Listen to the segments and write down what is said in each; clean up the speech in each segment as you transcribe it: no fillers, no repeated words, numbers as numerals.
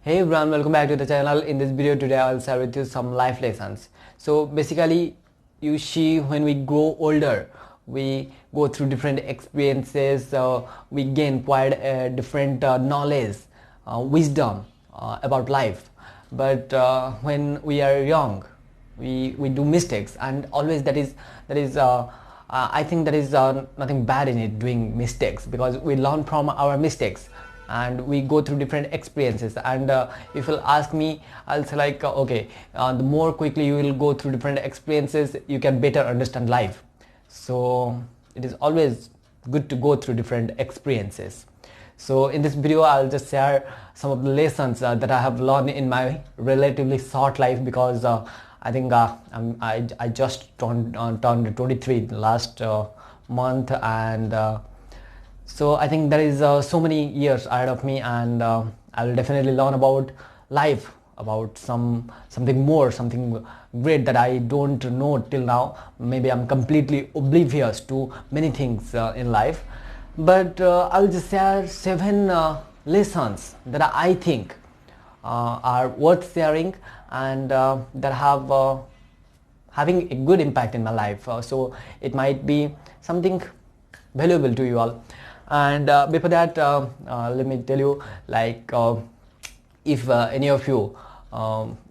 Hey everyone, welcome back to the channel. In this video today I'll share with you some life lessons. So basically you see, when we grow older we go through different experiences, we gain quite different knowledge, wisdom about life. But when we are young we do mistakes, and always I think there is nothing bad in it, doing mistakes, because we learn from our mistakes and we go through different experiences. And if you'll ask me, I'll say like okay, the more quickly you will go through different experiences, you can better understand life. So it is always good to go through different experiences. So in this video I'll just share some of the lessons that I have learned in my relatively short life, because I think I just turned 23 last month, and so I think there is so many years ahead of me, and I will definitely learn about life, about something more, something great that I don't know till now. Maybe I'm completely oblivious to many things in life, but I'll just share 7 lessons that I think are worth sharing, and that have having a good impact in my life. So it might be something valuable to you all. And before that, let me tell you, like if any of you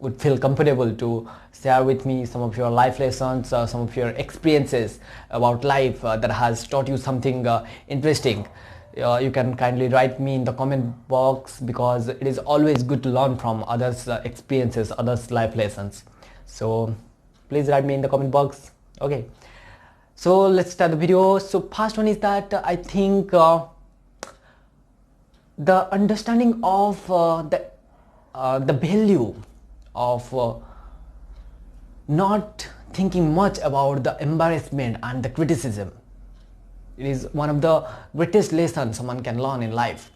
would feel comfortable to share with me some of your life lessons, some of your experiences about life that has taught you something interesting, you can kindly write me in the comment box, because it is always good to learn from others' experiences, others' life lessons. So please write me in the comment box. Okay, so let's start the video. So first one is that I think the understanding of the value of not thinking much about the embarrassment and the criticism. It is one of the greatest lessons someone can learn in life.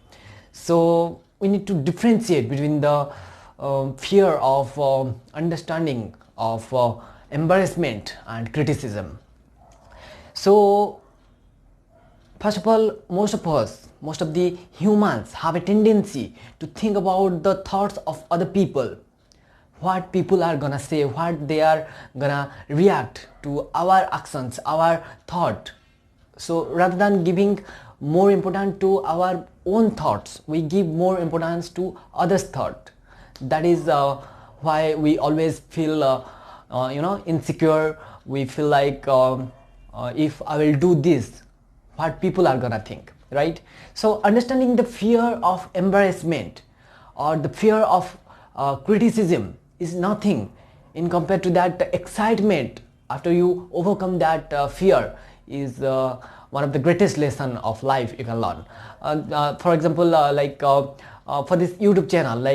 So we need to differentiate between the fear of understanding of embarrassment and criticism. So first of all, most of the humans have a tendency to think about the thoughts of other people, what people are gonna say, what they are gonna react to our actions, our thought. So rather than giving more importance to our own thoughts, we give more importance to others' thought. That is why we always feel insecure. We feel like if I will do this, what people are gonna think, right? So understanding the fear of embarrassment or the fear of criticism is nothing in compared to that excitement after you overcome that fear is one of the greatest lesson of life you can learn. For example, for this YouTube channel,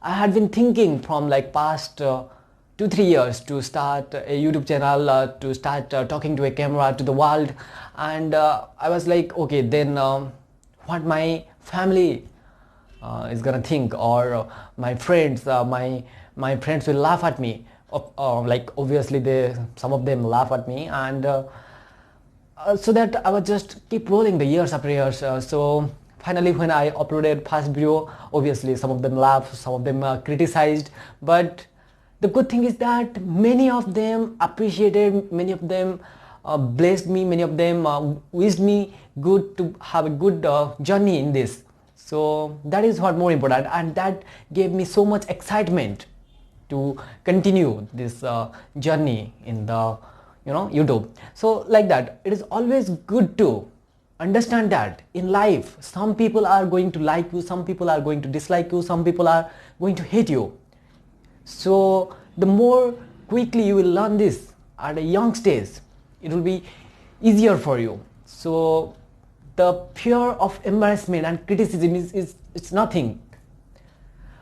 I had been thinking from like past 2-3 years to start a YouTube channel, to start talking to a camera to the world, and I was like, okay, then what my family is gonna think, or my friends, my friends will laugh at me. Like obviously some of them laugh at me, and so that I would just keep rolling the years after years. So finally when I uploaded first video, obviously some of them laughed, some of them criticized, but the good thing is that many of them appreciated, many of them blessed me, many of them wished me good to have a good journey in this. So that is what more important, and that gave me so much excitement to continue this journey in the YouTube. So like that, it is always good to understand that in life some people are going to like you, some people are going to dislike you, some people are going to hate you. So the more quickly you will learn this at a young stage, it will be easier for you. So the fear of embarrassment and criticism is it's nothing.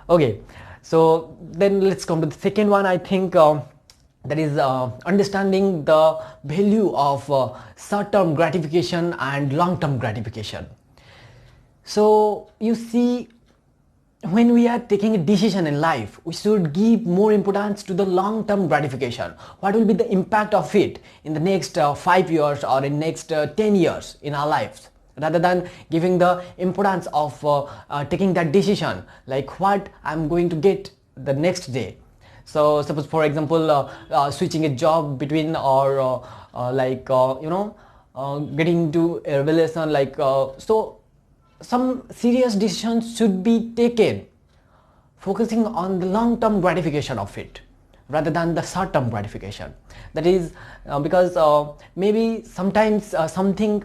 Okay, so then let's come to the second one. I think that is understanding the value of short-term gratification and long-term gratification. So you see, when we are taking a decision in life, we should give more importance to the long-term gratification. What will be the impact of it in the next 5 years or in next 10 years in our lives? rather than giving the importance of taking that decision, like what I'm going to get the next day. So suppose for example switching a job between, or getting into a relation, so some serious decisions should be taken focusing on the long-term gratification of it rather than the short-term gratification. That is because maybe sometimes something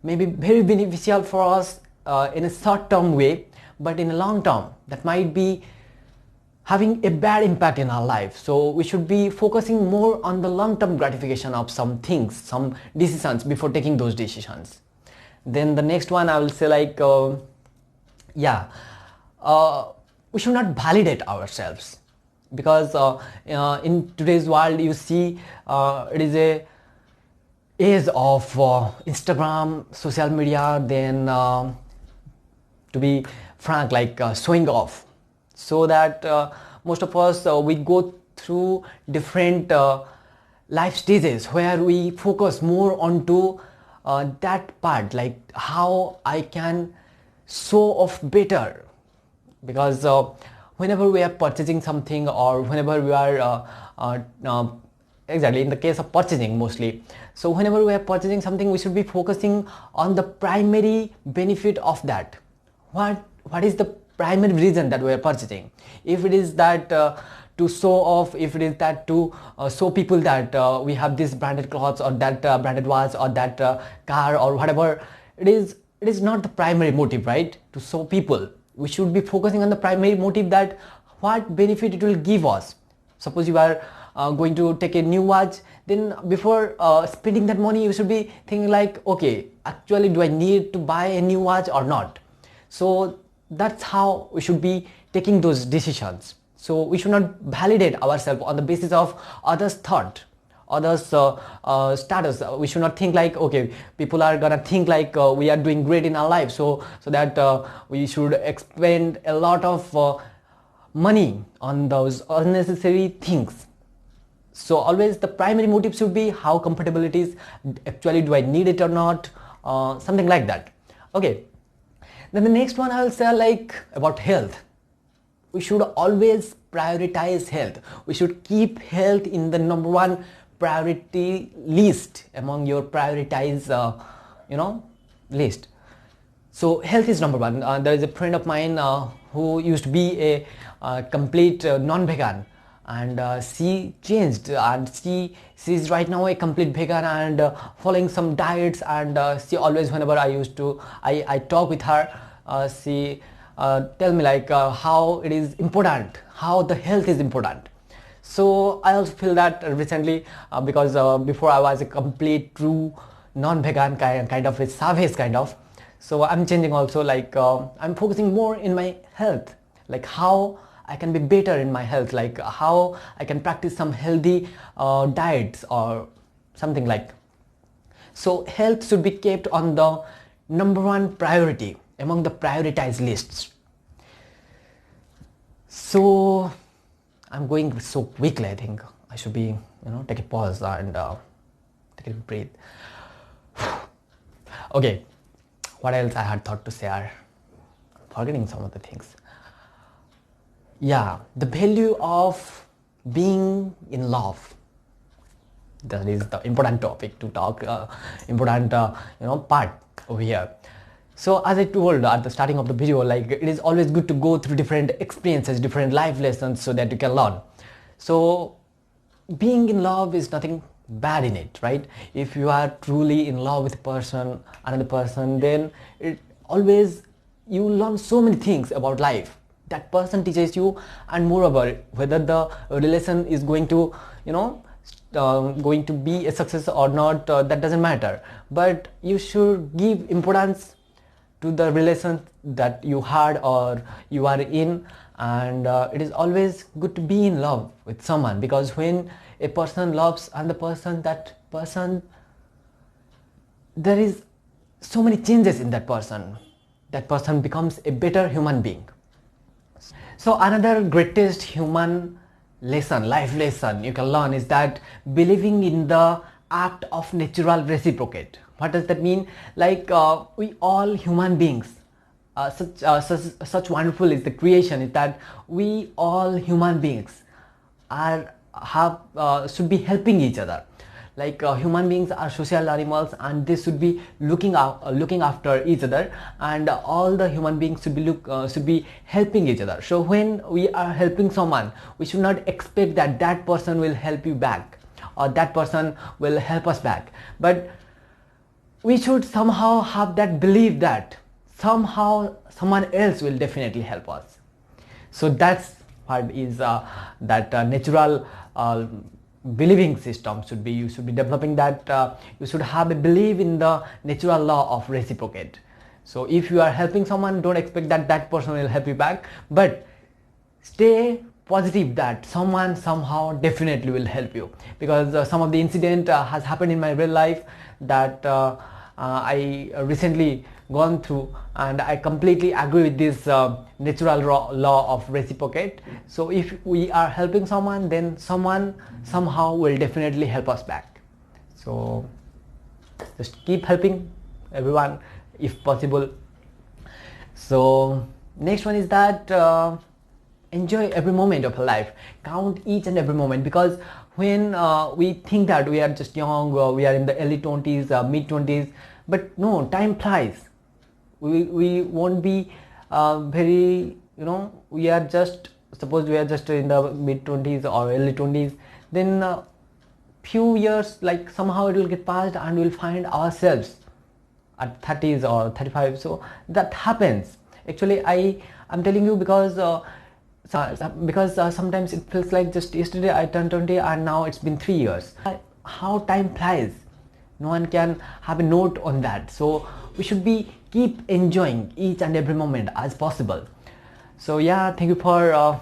may be very beneficial for us in a short-term way, but in a long term that might be having a bad impact in our life. So we should be focusing more on the long-term gratification of some things, some decisions before taking those decisions. Then the next one I will say, we should not validate ourselves, because in today's world you see it is a age of Instagram, social media, then to be frank, showing off, so that most of us we go through different life stages where we focus more onto that part, like how I can show off better. Because whenever we are purchasing something, or whenever we are exactly in the case of purchasing mostly, so whenever we are purchasing something, we should be focusing on the primary benefit of that. What is the primary reason that we are purchasing? If it is that to show off, if it is that to show people that we have this branded clothes, or that branded watch, or that car, or whatever it is not the primary motive, right? To show people, we should be focusing on the primary motive, that what benefit it will give us. Suppose you are going to take a new watch, then before spending that money you should be thinking like, okay, actually do I need to buy a new watch or not? So that's how we should be taking those decisions. So we should not validate ourselves on the basis of others' thought, others status. We should not think like, okay, people are gonna think like we are doing great in our life, so that we should expend a lot of money on those unnecessary things. So always the primary motive should be how comfortable it is, actually do I need it or not, something like that. Okay, then the next one I will say about health. We should always prioritize health. We should keep health in the number one priority list among your prioritize list. So health is number one. There is a friend of mine who used to be a complete non-vegan, and she changed, and she is right now a complete vegan, and following some diets, and she always, whenever I talk with her, she tell me how it is important, how the health is important. So I also feel that recently, because before I was a complete true non-vegan kind of a savage kind of, so I'm changing also, I'm focusing more in my health, like how I can be better in my health, like how I can practice some healthy diets or something like. So health should be kept on the number one priority among the prioritized lists. So I'm going so quickly, I think I should be, take a pause and take a breathe. Okay, what else I had thought to say? I'm forgetting some of the things. Yeah, the value of being in love. That is the important topic to talk, important part over here. So as I told at the starting of the video, it is always good to go through different experiences, different life lessons, so that you can learn. So being in love is nothing bad in it, right? If you are truly in love with a person, another person, then it always, you learn so many things about life. That person teaches you, and moreover, whether the relation is going to, going to be a success or not, that doesn't matter. But you should give importance to the relation that you had or you are in, and it is always good to be in love with someone, because when a person loves another person, that person, there is so many changes in that person. That person becomes a better human being. So another greatest human lesson, life lesson you can learn is that believing in the act of natural reciprocate. What does that mean? Like we all human beings, such wonderful is the creation, is that we all human beings should be helping each other. Like human beings are social animals, and they should be looking after each other, and all the human beings should be helping each other. So when we are helping someone, we should not expect that that person will help you back, or that person will help us back, but we should somehow have that belief that somehow someone else will definitely help us. So that's what is that natural believing system should be. You should be developing that. You should have a belief in the natural law of reciprocate. So if you are helping someone, don't expect that that person will help you back, but stay positive that someone somehow definitely will help you. Because some of the incident has happened in my real life that I recently gone through, and I completely agree with this natural law of reciprocate. So if we are helping someone, then someone somehow will definitely help us back. So just keep helping everyone if possible. So next one is that enjoy every moment of your life. Count each and every moment, because when we think that we are just young, we are in the early 20s, mid 20s, but no, time flies. We won't be very, we are just, suppose we are just in the mid 20s or early 20s, then few years, like somehow it will get passed, and we'll find ourselves at 30s or 35. So that happens. Actually, I'm telling you because sometimes it feels like just yesterday I turned 20 and now it's been 3 years. How time flies, no one can have a note on that. So we should keep enjoying each and every moment as possible. So yeah, thank you for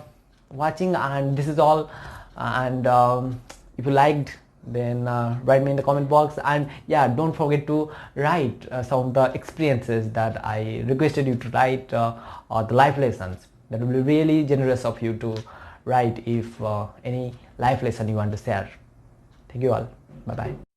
watching, and this is all. And if you liked, then write me in the comment box, and yeah, don't forget to write some of the experiences that I requested you to write, or the life lessons. That will be really generous of you to write if any life lesson you want to share. Thank you all. Bye bye.